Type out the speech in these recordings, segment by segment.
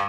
It's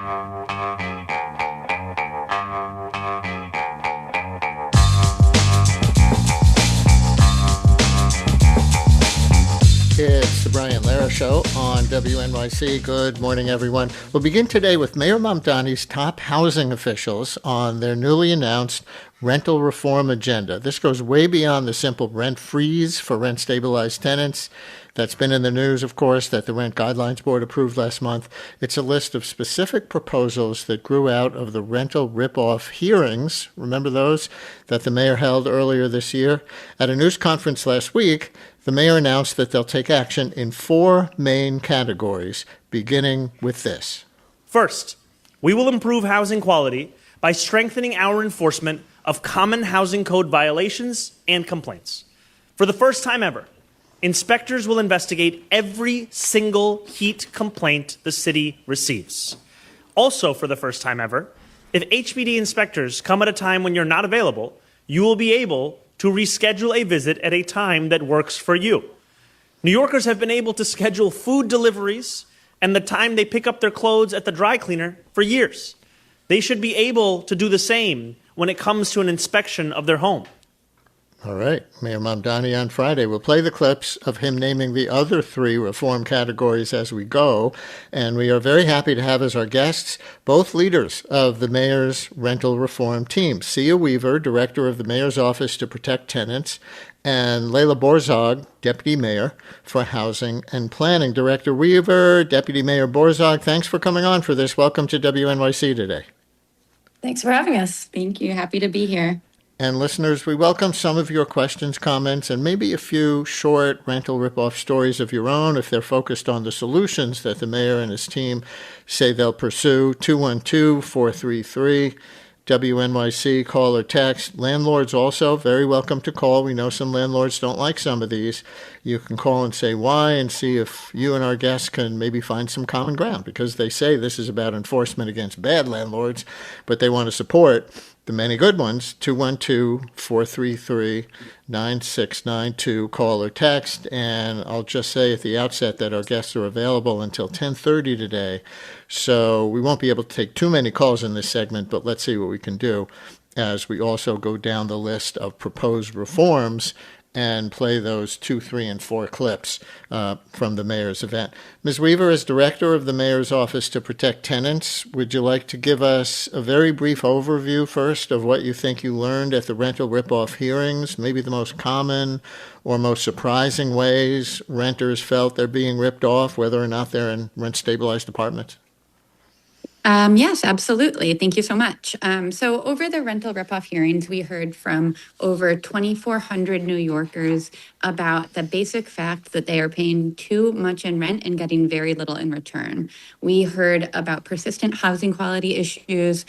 the Brian Lehrer Show on WNYC. Good morning, everyone. We'll begin today with Mayor Mamdani's top housing officials on their newly announced rental reform agenda. This goes way beyond the simple rent freeze for rent-stabilized tenants that's been in the news, of course, that the Rent Guidelines Board approved last month. It's a list of specific proposals that grew out of the rental ripoff hearings, remember those, that the mayor held earlier this year. At a news conference last week, the mayor announced that they'll take action in 4 main categories, beginning with this. First, we will improve housing quality by strengthening our enforcement of common housing code violations and complaints. For the first time ever, inspectors will investigate every single heat complaint the city receives. Also, for the first time ever, if HPD inspectors come at a time when you're not available, you will be able to reschedule a visit at a time that works for you. New Yorkers have been able to schedule food deliveries and the time they pick up their clothes at the dry cleaner for years. They should be able to do the same when it comes to an inspection of their home. All right. Mayor Mamdani on Friday. We'll play the clips of him naming the other 3 reform categories as we go. And we are very happy to have as our guests both leaders of the mayor's rental reform team, Cea Weaver, director of the mayor's office to Protect Tenants, and Leila Bozorg, deputy mayor for housing and planning. Director Weaver, Deputy Mayor Bozorg, thanks for coming on for this. Welcome to WNYC today. Thanks for having us. Thank you. Happy to be here. And listeners, we welcome some of your questions, comments, and maybe a few short rental ripoff stories of your own if they're focused on the solutions that the mayor and his team say they'll pursue. 212-433. WNYC, call or text. Landlords also, very welcome to call. We know some landlords don't like some of these. You can call and say why and see if you and our guests can maybe find some common ground, because they say this is about enforcement against bad landlords, but they want to support the many good ones. 212-433-9692, call or text. And I'll just say at the outset that our guests are available until 10:30 today. So we won't be able to take too many calls in this segment, but let's see what we can do as we also go down the list of proposed reforms and play those 2, 3, and 4 clips from the mayor's event. Ms. Weaver, as director of the mayor's office to Protect Tenants, would you like to give us a very brief overview first of what you think you learned at the rental ripoff hearings, maybe the most common or most surprising ways renters felt they're being ripped off, whether or not they're in rent-stabilized apartments? Yes, absolutely. Thank you so much. So over the rental ripoff hearings, we heard from over 2,400 New Yorkers about the basic fact that they are paying too much in rent and getting very little in return. We heard about persistent housing quality issues,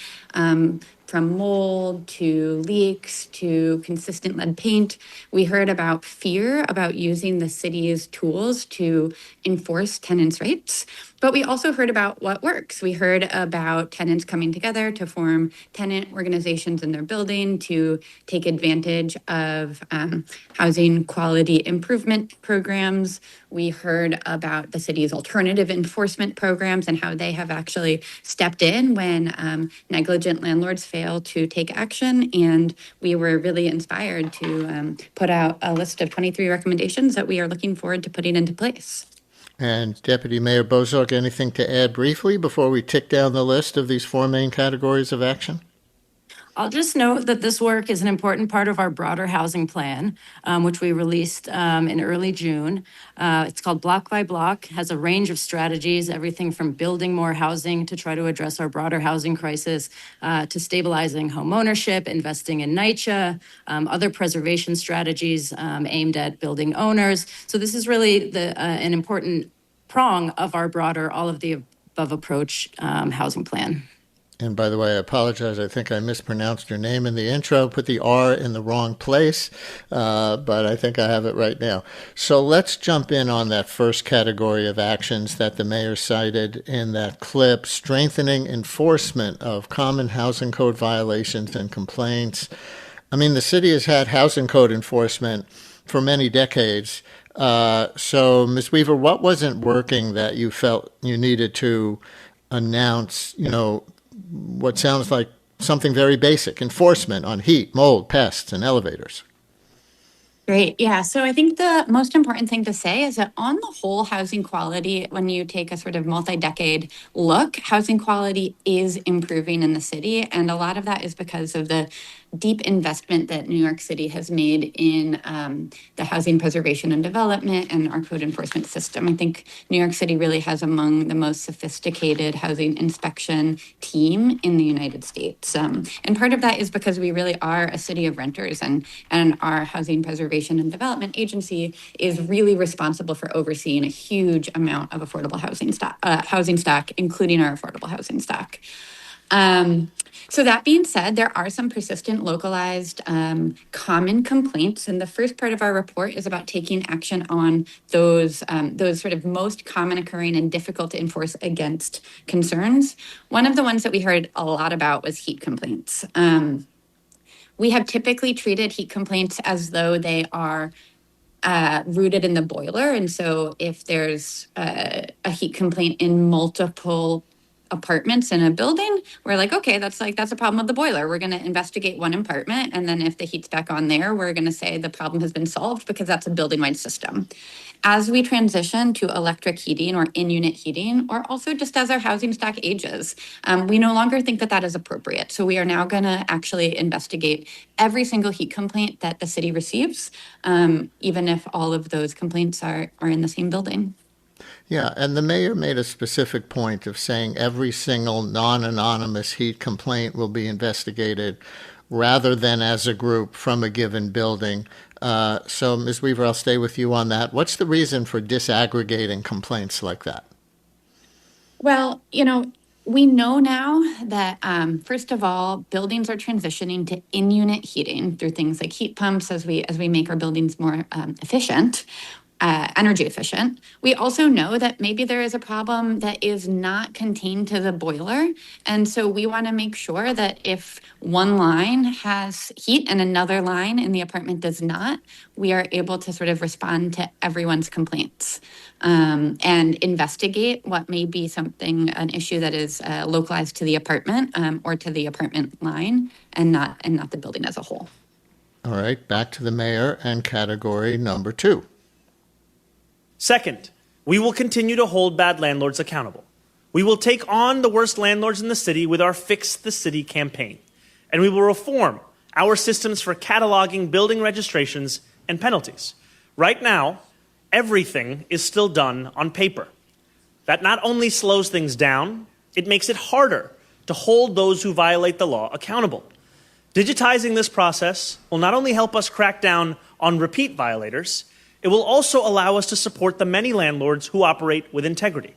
from mold to leaks to consistent lead paint. We heard about fear about using the city's tools to enforce tenants' rights. But we also heard about what works. We heard about tenants coming together to form tenant organizations in their building to take advantage of housing quality improvement programs. We heard about the city's alternative enforcement programs and how they have actually stepped in when negligent landlords fail to take action. And we were really inspired to put out a list of 23 recommendations that we are looking forward to putting into place. And Deputy Mayor Bozorg, anything to add briefly before we tick down the list of these 4 main categories of action? I'll just note that this work is an important part of our broader housing plan, which we released in early June. It's called Block by Block, has a range of strategies, everything from building more housing to try to address our broader housing crisis, to stabilizing home ownership, investing in NYCHA, other preservation strategies aimed at building owners. So this is really an important prong of our broader, all of the above approach housing plan. And by the way, I apologize. I think I mispronounced your name in the intro, put the R in the wrong place, but I think I have it right now. So let's jump in on that first category of actions that the mayor cited in that clip, strengthening enforcement of common housing code violations and complaints. I mean, the city has had housing code enforcement for many decades. So, Ms. Weaver, what wasn't working that you felt you needed to announce, what sounds like something very basic, enforcement on heat, mold, pests, and elevators. Great. Yeah. So I think the most important thing to say is that on the whole, housing quality, when you take a sort of multi-decade look, housing quality is improving in the city. And a lot of that is because of the deep investment that New York City has made in the housing preservation and development and our code enforcement system. I think New York City really has among the most sophisticated housing inspection team in the United States. And part of that is because we really are a city of renters, and our housing preservation and development agency is really responsible for overseeing a huge amount of affordable housing stock, including our affordable housing stock. So that being said, there are some persistent, localized, common complaints, and the first part of our report is about taking action on those sort of most common occurring and difficult to enforce against concerns. One of the ones that we heard a lot about was heat complaints. We have typically treated heat complaints as though they are rooted in the boiler, and so if there's a heat complaint in multiple apartments in a building, we're like, okay, that's a problem with the boiler. We're going to investigate one apartment. And then if the heat's back on there, we're going to say the problem has been solved because that's a building-wide system. As we transition to electric heating or in-unit heating, or also just as our housing stock ages, we no longer think that is appropriate. So we are now going to actually investigate every single heat complaint that the city receives, even if all of those complaints are in the same building. Yeah, and the mayor made a specific point of saying every single non-anonymous heat complaint will be investigated rather than as a group from a given building. So, Ms. Weaver, I'll stay with you on that. What's the reason for disaggregating complaints like that? Well, we know now that, first of all, buildings are transitioning to in-unit heating through things like heat pumps as we make our buildings more efficient. Energy efficient. We also know that maybe there is a problem that is not contained to the boiler. And so we want to make sure that if one line has heat and another line in the apartment does not, we are able to sort of respond to everyone's complaints and investigate what may be an issue that is localized to the apartment or to the apartment line and not the building as a whole. All right, back to the mayor and category number 2. Second, we will continue to hold bad landlords accountable. We will take on the worst landlords in the city with our Fix the City campaign, and we will reform our systems for cataloging building registrations and penalties. Right now, everything is still done on paper. That not only slows things down, it makes it harder to hold those who violate the law accountable. Digitizing this process will not only help us crack down on repeat violators, it will also allow us to support the many landlords who operate with integrity.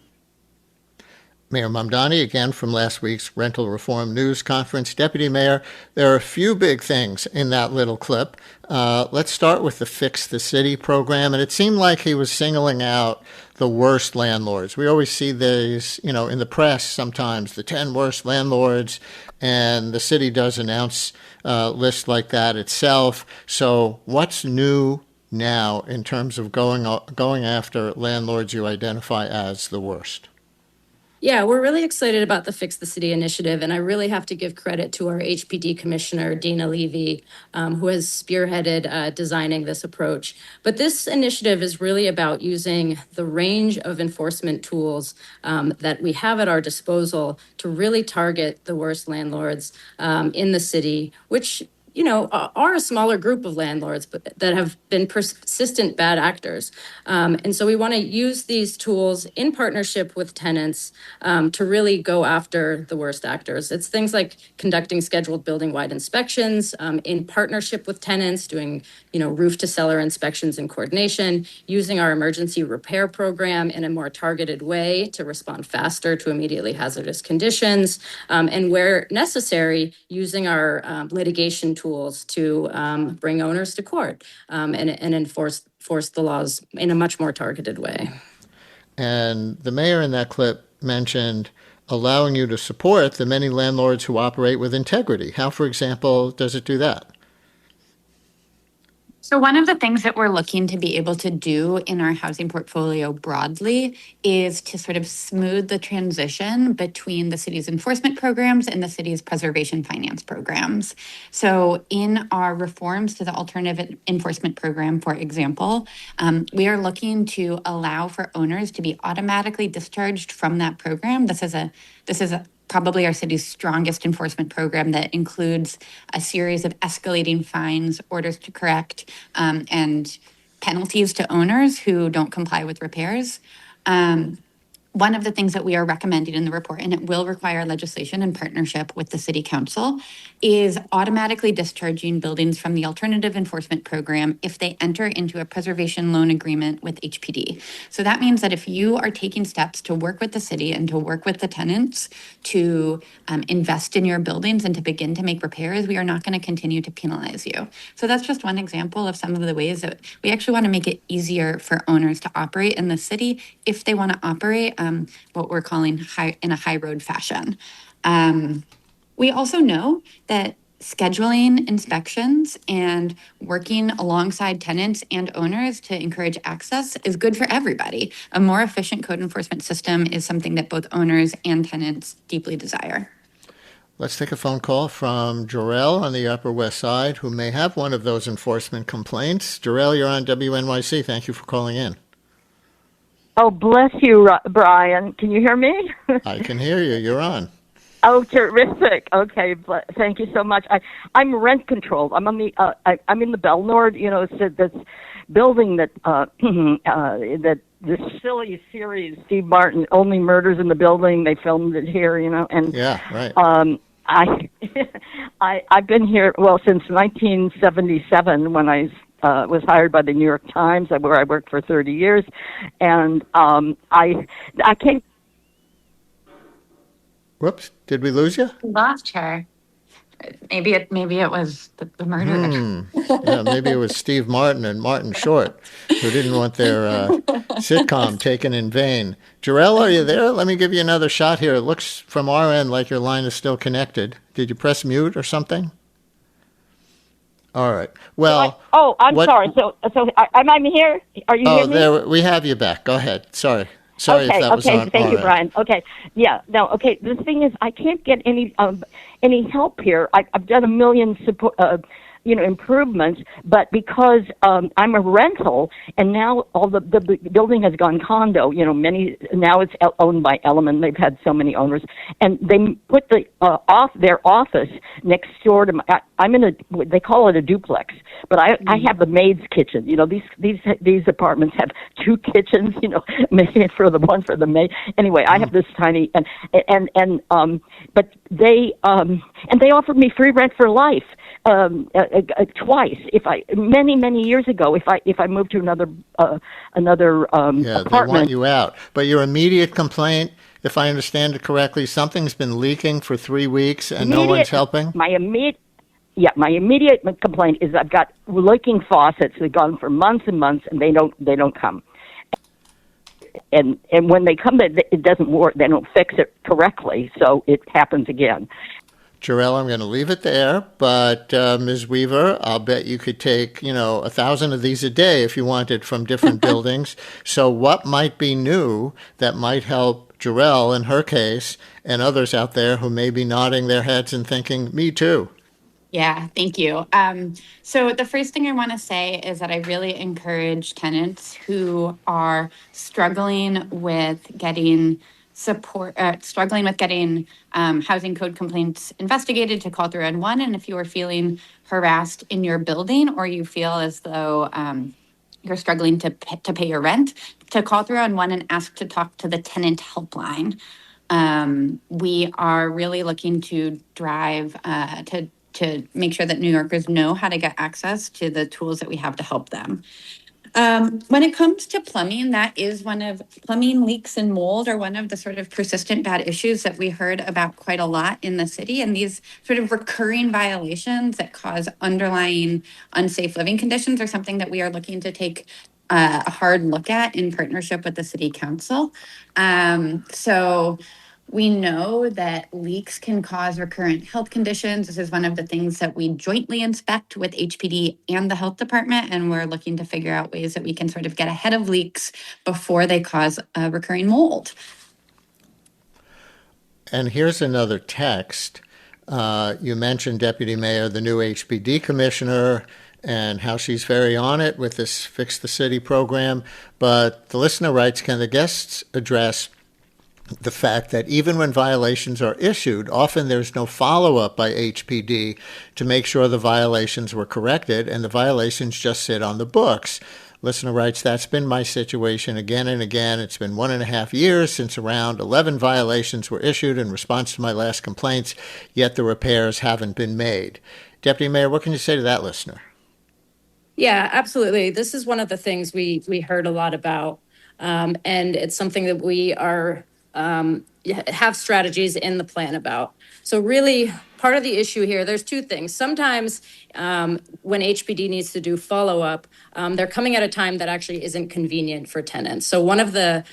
Mayor Mamdani, again from last week's Rental Reform News Conference. Deputy Mayor, there are a few big things in that little clip. Let's start with the Fix the City program. And it seemed like he was singling out the worst landlords. We always see these, in the press sometimes, the 10 worst landlords, and the city does announce lists like that itself. So what's new now in terms of going after landlords you identify as the worst? Yeah, we're really excited about the Fix the City initiative, and I really have to give credit to our HPD Commissioner, Dina Levy, who has spearheaded designing this approach. But this initiative is really about using the range of enforcement tools that we have at our disposal to really target the worst landlords in the city, which are a smaller group of landlords, but that have been persistent bad actors. And so we want to use these tools in partnership with tenants to really go after the worst actors. It's things like conducting scheduled building-wide inspections in partnership with tenants, doing, roof-to-cellar inspections in coordination, using our emergency repair program in a more targeted way to respond faster to immediately hazardous conditions, and where necessary, using our litigation tools to bring owners to court and enforce the laws in a much more targeted way. And the mayor in that clip mentioned allowing you to support the many landlords who operate with integrity. How, for example, does it do that? So one of the things that we're looking to be able to do in our housing portfolio broadly is to sort of smooth the transition between the city's enforcement programs and the city's preservation finance programs. So in our reforms to the alternative enforcement program, for example, we are looking to allow for owners to be automatically discharged from that program. This is probably our city's strongest enforcement program that includes a series of escalating fines, orders to correct, and penalties to owners who don't comply with repairs. One of the things that we are recommending in the report, and it will require legislation in partnership with the city council, is automatically discharging buildings from the alternative enforcement program if they enter into a preservation loan agreement with HPD. So that means that if you are taking steps to work with the city and to work with the tenants to invest in your buildings and to begin to make repairs, we are not going to continue to penalize you. So that's just one example of some of the ways that we actually want to make it easier for owners to operate in the city if they want to operate what we're calling in a high road fashion. We also know that scheduling inspections and working alongside tenants and owners to encourage access is good for everybody. A more efficient code enforcement system is something that both owners and tenants deeply desire. Let's take a phone call from Jarrell on the Upper West Side, who may have one of those enforcement complaints. Jarrell, you're on WNYC. Thank you for calling in. Oh, bless you, Brian. Can you hear me? I can hear you. You're on. Oh, terrific. Okay, thank you so much. I'm rent controlled. I'm on the. I'm in the Belnord. You know, it's this building that that this silly series, Steve Martin, Only Murders in the Building. They filmed it here. You know, and yeah, right. I've been here since 1977 when I was hired by the New York Times, where I worked for 30 years, and I came. Whoops! Did we lose you? We lost her. Maybe it was the murderer. Yeah, maybe it was Steve Martin and Martin Short, who didn't want their sitcom taken in vain. Jarrell, are you there? Let me give you another shot here. It looks from our end like your line is still connected. Did you press mute or something? All right. Well. I'm sorry. So am I here? Are you hearing me? There we have you back. Go ahead. Sorry if that was on. Thank you, Brian. Okay. Yeah. No. Okay. The thing is, I can't get any help here. I've done a million improvements, but because I'm a rental, and now all the building has gone condo. You know, now it's owned by Element. They've had so many owners, and they put their office next door to I'm in they call it a duplex, but I have the maid's kitchen. You know, these apartments have two kitchens. You know, maybe for the maid. Anyway, I have this tiny but they offered me free rent for life. Twice, many years ago, if I moved to another apartment. They want you out. But your immediate complaint, if I understand it correctly, something's been leaking for 3 weeks and no one's helping. My immediate complaint is I've got leaking faucets that have gone for months and months, and they don't come. And when they come, it doesn't work. They don't fix it correctly, so it happens again. Jarrell, I'm going to leave it there, but Ms. Weaver, I'll bet you could take, 1,000 of these a day if you wanted from different buildings. So what might be new that might help Jarrell in her case and others out there who may be nodding their heads and thinking, me too? Yeah, thank you. So the first thing I want to say is that I really encourage tenants who are struggling with getting housing code complaints investigated to call 311. And if you are feeling harassed in your building, or you feel as though you're struggling to pay your rent, to call 311 and ask to talk to the tenant helpline. We are really looking to drive to make sure that New Yorkers know how to get access to the tools that we have to help them. When it comes to plumbing, that is plumbing leaks and mold are one of the sort of persistent bad issues that we heard about quite a lot in the city. And these sort of recurring violations that cause underlying unsafe living conditions are something that we are looking to take a hard look at in partnership with the city council. So We know that leaks can cause recurrent health conditions. This is one of the things that we jointly inspect with HPD and the health department, and we're looking to figure out ways that we can sort of get ahead of leaks before they cause recurring mold. And here's another text. You mentioned, Deputy Mayor, the new HPD commissioner and how she's very on it with this Fix the City program. But the listener writes, can the guests address the fact that even when violations are issued, often there's no follow-up by HPD to make sure the violations were corrected, and the violations just sit on the books. Listener writes, that's been my situation again and again. It's been 1.5 years since around 11 violations were issued in response to my last complaints, yet the repairs haven't been made. Deputy Mayor, what can you say to that listener? Yeah, absolutely. This is one of the things we heard a lot about, and it's something that we are have strategies in the plan about. So really, part of the issue here, there's two things. Sometimes when HPD needs to do follow-up, they're coming at a time that actually isn't convenient for tenants. So one of the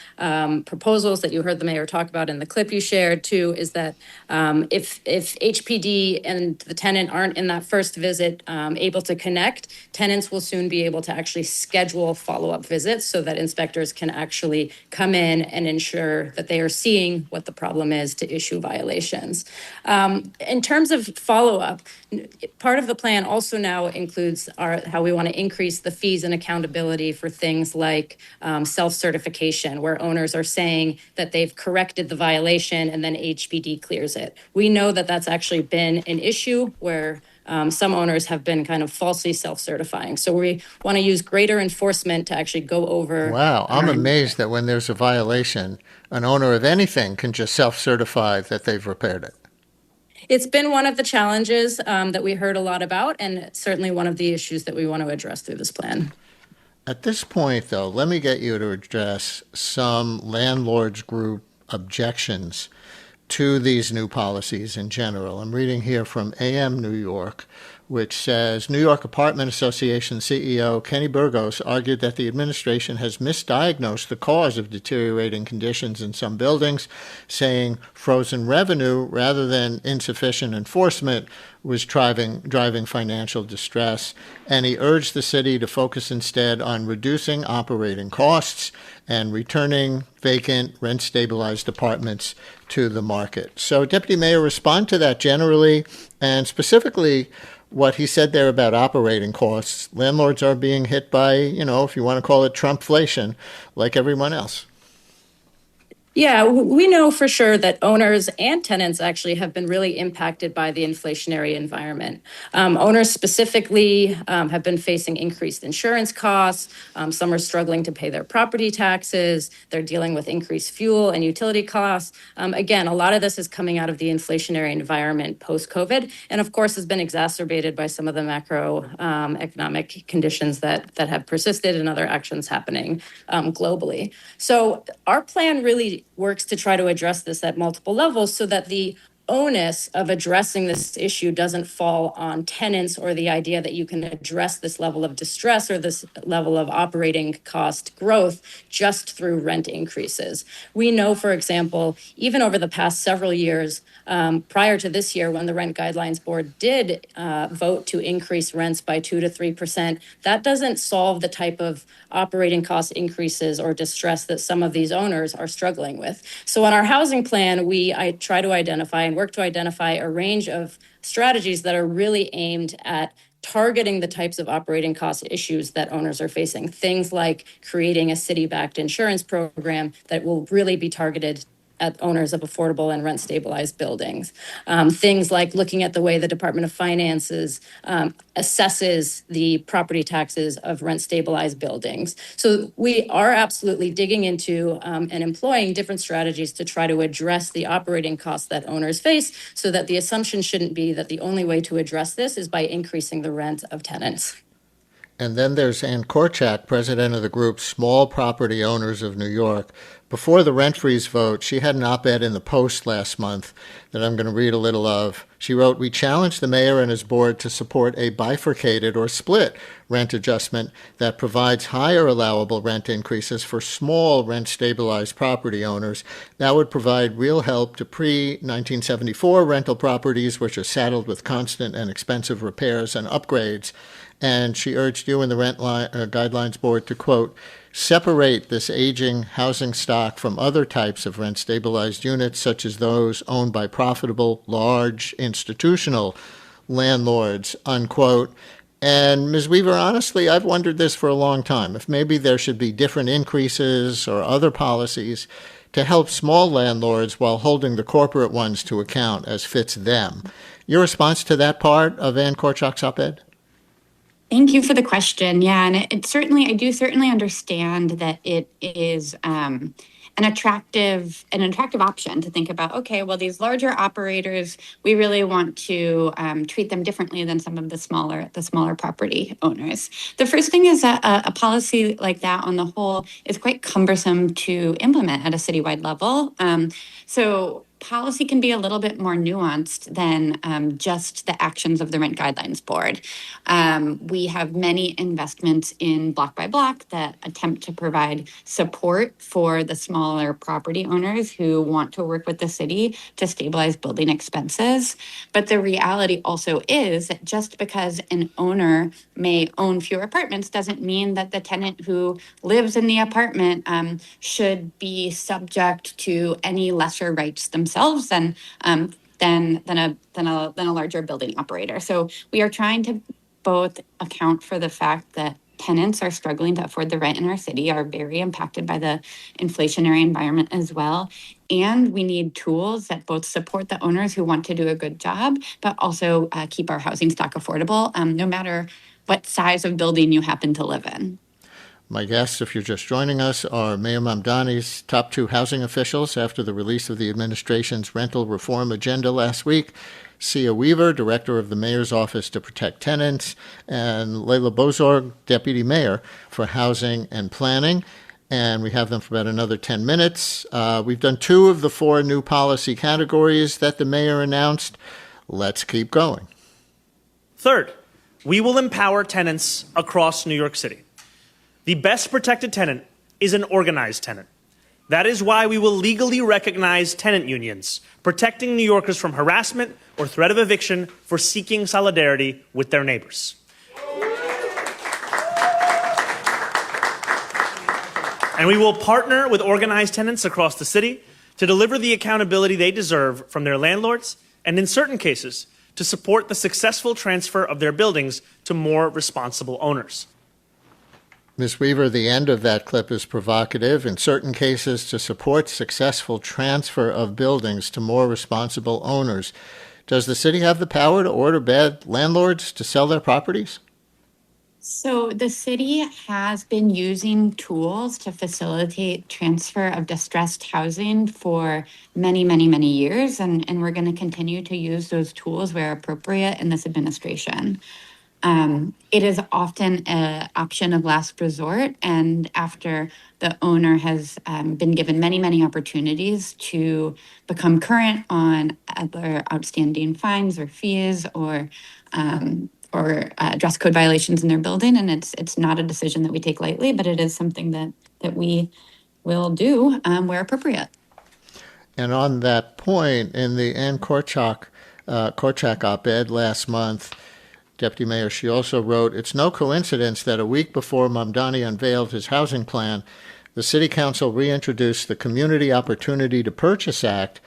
proposals that you heard the mayor talk about in the clip you shared too is that if HPD and the tenant aren't in that first visit able to connect, tenants will soon be able to actually schedule follow-up visits so that inspectors can actually come in and ensure that they are seeing what the problem is to issue violations. In terms of follow-up, part of the plan also now includes how we want to increase the fees and accountability for things like self-certification, where owners are saying that they've corrected the violation and then HPD clears it. We know that that's actually been an issue where some owners have been kind of falsely self-certifying. So we want to use greater enforcement to actually go over. Wow, I'm amazed that when there's a violation, an owner of anything can just self-certify that they've repaired it. It's been one of the challenges that we heard a lot about, and certainly one of the issues that we want to address through this plan. At this point, though, let me get you to address some landlords group objections to these new policies in general. I'm reading here from AM New York, which says, New York Apartment Association CEO Kenny Burgos argued that the administration has misdiagnosed the cause of deteriorating conditions in some buildings, saying frozen revenue rather than insufficient enforcement was driving financial distress, and he urged the city to focus instead on reducing operating costs and returning vacant, rent-stabilized apartments to the market. So, Deputy Mayor, respond to that generally, and specifically what he said there about operating costs. Landlords are being hit by, if you want to call it Trumpflation, like everyone else. Yeah, we know for sure that owners and tenants actually have been really impacted by the inflationary environment. Owners specifically have been facing increased insurance costs. Some are struggling to pay their property taxes. They're dealing with increased fuel and utility costs. Again, a lot of this is coming out of the inflationary environment post-COVID, and of course has been exacerbated by some of the macroeconomic conditions that have persisted and other actions happening globally. So our plan really works to try to address this at multiple levels so that the onus of addressing this issue doesn't fall on tenants or the idea that you can address this level of distress or this level of operating cost growth just through rent increases. We know, for example, even over the past several years, prior to this year, when the Rent Guidelines Board did vote to increase rents by 2 to 3%, that doesn't solve the type of operating cost increases or distress that some of these owners are struggling with. So in our housing plan, I try to identify and work to identify a range of strategies that are really aimed at targeting the types of operating cost issues that owners are facing. Things like creating a city-backed insurance program that will really be targeted at owners of affordable and rent-stabilized buildings. Things like looking at the way the Department of Finances assesses the property taxes of rent-stabilized buildings. So we are absolutely digging into and employing different strategies to try to address the operating costs that owners face, so that the assumption shouldn't be that the only way to address this is by increasing the rent of tenants. And then there's Ann Korchak, president of the group Small Property Owners of New York, before the rent freeze vote, she had an op-ed in the Post last month that I'm going to read a little of. She wrote, "We challenge the mayor and his board to support a bifurcated or split rent adjustment that provides higher allowable rent increases for small rent-stabilized property owners. That would provide real help to pre-1974 rental properties, which are saddled with constant and expensive repairs and upgrades." And she urged you and the Rent Guidelines Board to, quote, "separate this aging housing stock from other types of rent-stabilized units, such as those owned by profitable, large, institutional landlords," unquote. And Ms. Weaver, honestly, I've wondered this for a long time, if maybe there should be different increases or other policies to help small landlords while holding the corporate ones to account as fits them. Your response to that part of Ann Korchak's op-ed? Thank you for the question. Yeah, and I do certainly understand that it is an attractive option to think about. Okay, well, these larger operators, we really want to treat them differently than some of the smaller property owners. The first thing is that a policy like that, on the whole, is quite cumbersome to implement at a citywide level. So policy can be a little bit more nuanced than just the actions of the Rent Guidelines Board. We have many investments in block by block that attempt to provide support for the smaller property owners who want to work with the city to stabilize building expenses. But the reality also is that just because an owner may own fewer apartments doesn't mean that the tenant who lives in the apartment should be subject to any lesser rights themselves than a larger building operator. So we are trying to both account for the fact that tenants are struggling to afford the rent in our city, are very impacted by the inflationary environment as well. And we need tools that both support the owners who want to do a good job, but also keep our housing stock affordable, no matter what size of building you happen to live in. My guests, if you're just joining us, are Mayor Mamdani's top two housing officials after the release of the administration's rental reform agenda last week, Cea Weaver, director of the mayor's office to Protect Tenants, and Leila Bozorg, deputy mayor for housing and planning. And we have them for about another 10 minutes. We've done 2 of the 4 new policy categories that the mayor announced. Let's keep going. Third, we will empower tenants across New York City. The best protected tenant is an organized tenant. That is why we will legally recognize tenant unions, protecting New Yorkers from harassment or threat of eviction for seeking solidarity with their neighbors. And we will partner with organized tenants across the city to deliver the accountability they deserve from their landlords, and in certain cases, to support the successful transfer of their buildings to more responsible owners. Ms. Weaver, the end of that clip is provocative. In certain cases, to support successful transfer of buildings to more responsible owners. Does the city have the power to order bad landlords to sell their properties? So the city has been using tools to facilitate transfer of distressed housing for many, many, many years, and we're going to continue to use those tools where appropriate in this administration. It is often an option of last resort, and after the owner has been given many, many opportunities to become current on other outstanding fines or fees or dress code violations in their building, and it's not a decision that we take lightly, but it is something that we will do where appropriate. And on that point, in the Ann Korchak op-ed last month, Deputy Mayor, she also wrote, "It's no coincidence that a week before Mamdani unveiled his housing plan, the City Council reintroduced the Community Opportunity to Purchase Act,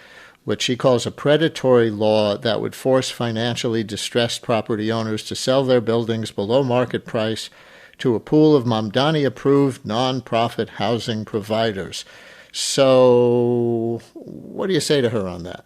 which she calls a predatory law that would force financially distressed property owners to sell their buildings below market price to a pool of Mamdani-approved nonprofit housing providers." So what do you say to her on that?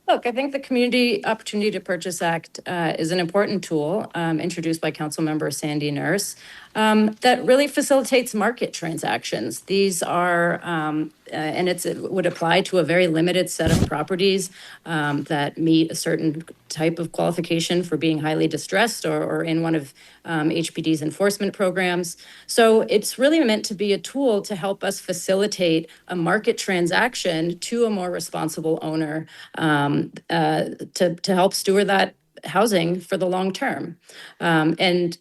Look, I think the Community Opportunity to Purchase Act is an important tool introduced by Councilmember Sandy Nurse that really facilitates market transactions. These are, and it would apply to a very limited set of properties that meet a certain type of qualification for being highly distressed or in one of HPD's enforcement programs. So it's really meant to be a tool to help us facilitate a market transaction to a more responsible owner to help steward that housing for the long term. I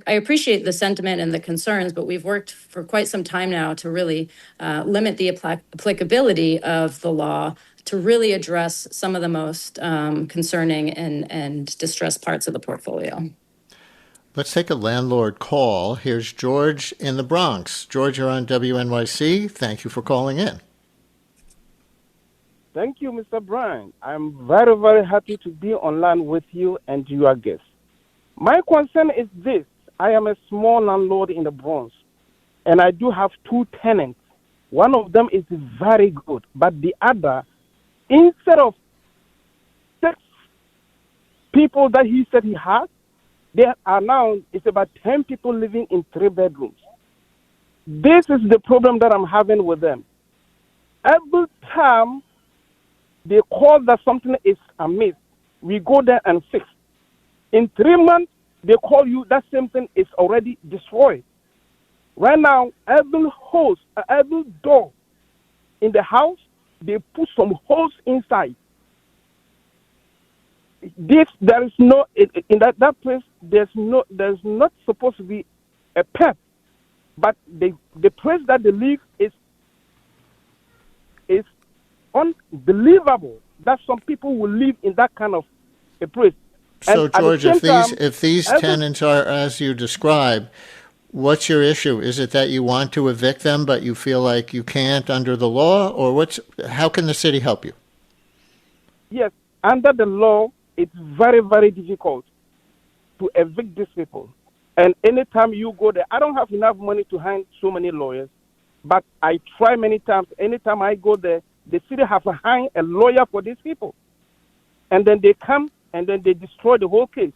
appreciate the sentiment and the concerns, but we've worked for quite some time now to really limit the applicability of the law to really address some of the most concerning and distressed parts of the portfolio. Let's take a landlord call. Here's George in the Bronx. George, you're on WNYC. Thank you for calling in. Thank you, Mr. Bryan. I'm very, very happy to be online with you and your guests. My concern is this. I am a small landlord in the Bronx, and I do have 2 tenants. One of them is very good, but the other, instead of 6 people that he said he has, there are now, it's about 10 people living in 3 bedrooms. This is the problem that I'm having with them. Every time they call that something is amiss, we go there and fix. In 3 months, they call you, that same thing is already destroyed. Right now, every hose, every door in the house, they put some holes inside. There is no, in that place, there's not supposed to be a pet, but the place that they live is unbelievable that some people will live in that kind of a place. So, And at the George, same if these time, tenants are as you describe, what's your issue? Is it that you want to evict them, but you feel like you can't under the law, or how can the city help you? Yes, under the law, it's very, very difficult to evict these people. And anytime you go there, I don't have enough money to hire so many lawyers, but I try many times. Anytime I go there, the city have to hire a lawyer for these people. And then they come and then they destroy the whole case.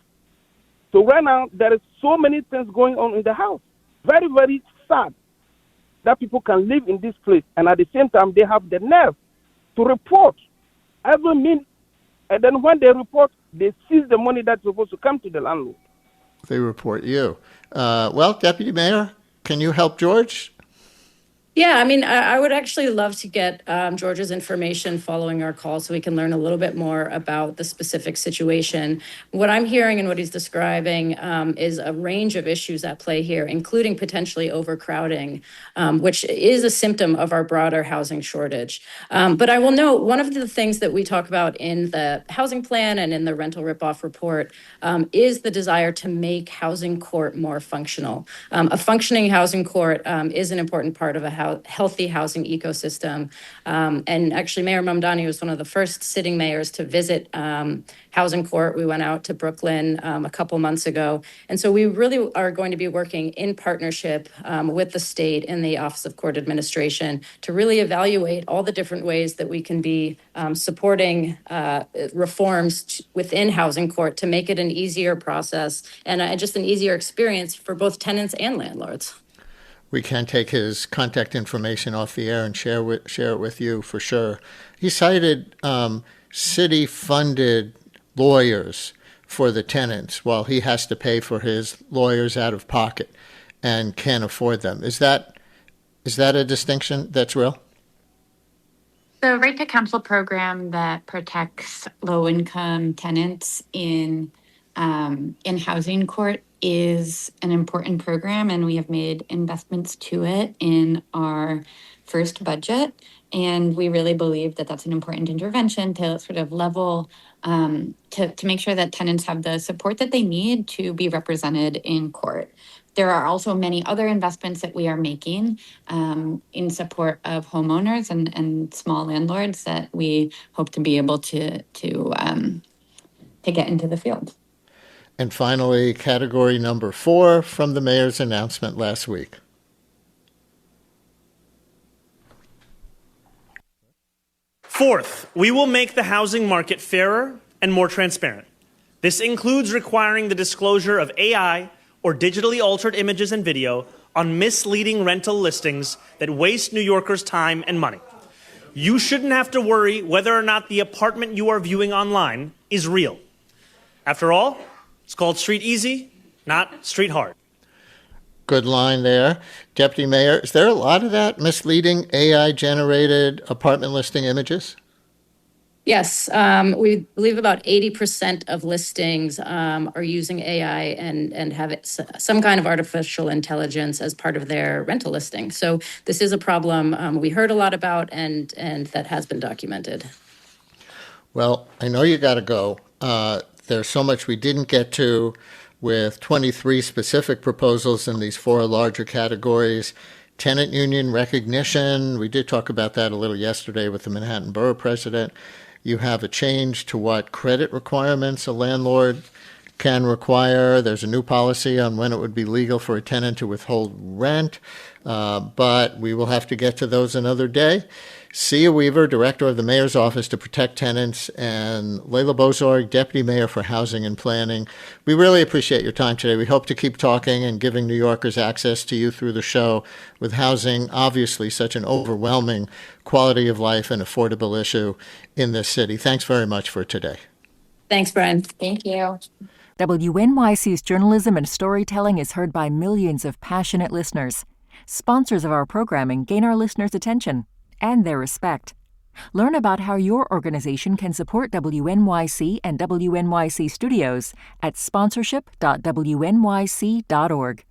So right now, there is so many things going on in the house. Very, very sad that people can live in this place. And at the same time, they have the nerve to report every minute. And then when they report, they seize the money that's supposed to come to the landlord. They report you. Well, Deputy Mayor, can you help George? Yeah, I mean, I would actually love to get George's information following our call so we can learn a little bit more about the specific situation. What I'm hearing and what he's describing is a range of issues at play here, including potentially overcrowding, which is a symptom of our broader housing shortage. But I will note one of the things that we talk about in the housing plan and in the rental ripoff report is the desire to make housing court more functional. A functioning housing court is an important part of a healthy housing ecosystem. And actually, Mayor Mamdani was one of the first sitting mayors to visit housing court. We went out to Brooklyn a couple months ago. And so we really are going to be working in partnership with the state and the Office of Court Administration to really evaluate all the different ways that we can be supporting reforms within housing court to make it an easier process and just an easier experience for both tenants and landlords. We can take his contact information off the air and share it with you for sure. He cited city-funded lawyers for the tenants while he has to pay for his lawyers out of pocket and can't afford them. Is that a distinction that's real? The Right to Counsel program that protects low-income tenants in housing court is an important program, and we have made investments to it in our first budget. And we really believe that that's an important intervention to sort of level, to make sure that tenants have the support that they need to be represented in court. There are also many other investments that we are making in support of homeowners and small landlords that we hope to be able to get into the field. And finally, category number 4 from the mayor's announcement last week. Fourth, we will make the housing market fairer and more transparent. This includes requiring the disclosure of AI or digitally altered images and video on misleading rental listings that waste New Yorkers' time and money. you shouldn't have to worry whether or not the apartment you are viewing online is real. After all, it's called street easy, not street hard. Good line there. Deputy Mayor, is there a lot of that misleading AI-generated apartment listing images? Yes, we believe about 80% of listings are using AI and have some kind of artificial intelligence as part of their rental listing. So this is a problem we heard a lot about and that has been documented. Well, I know you got to go. There's so much we didn't get to with 23 specific proposals in these 4 larger categories. Tenant union recognition, we did talk about that a little yesterday with the Manhattan Borough President. You have a change to what credit requirements a landlord can require. There's a new policy on when it would be legal for a tenant to withhold rent, but we will have to get to those another day. Cea Weaver, Director of the Mayor's Office to Protect Tenants, and Leila Bozorg, Deputy Mayor for Housing and Planning. We really appreciate your time today. We hope to keep talking and giving New Yorkers access to you through the show, with housing obviously such an overwhelming quality of life and affordable issue in this city. Thanks very much for today. Thanks, Brian. Thank you. WNYC's journalism and storytelling is heard by millions of passionate listeners. Sponsors of our programming gain our listeners' attention and their respect. Learn about how your organization can support WNYC and WNYC Studios at sponsorship.wnyc.org.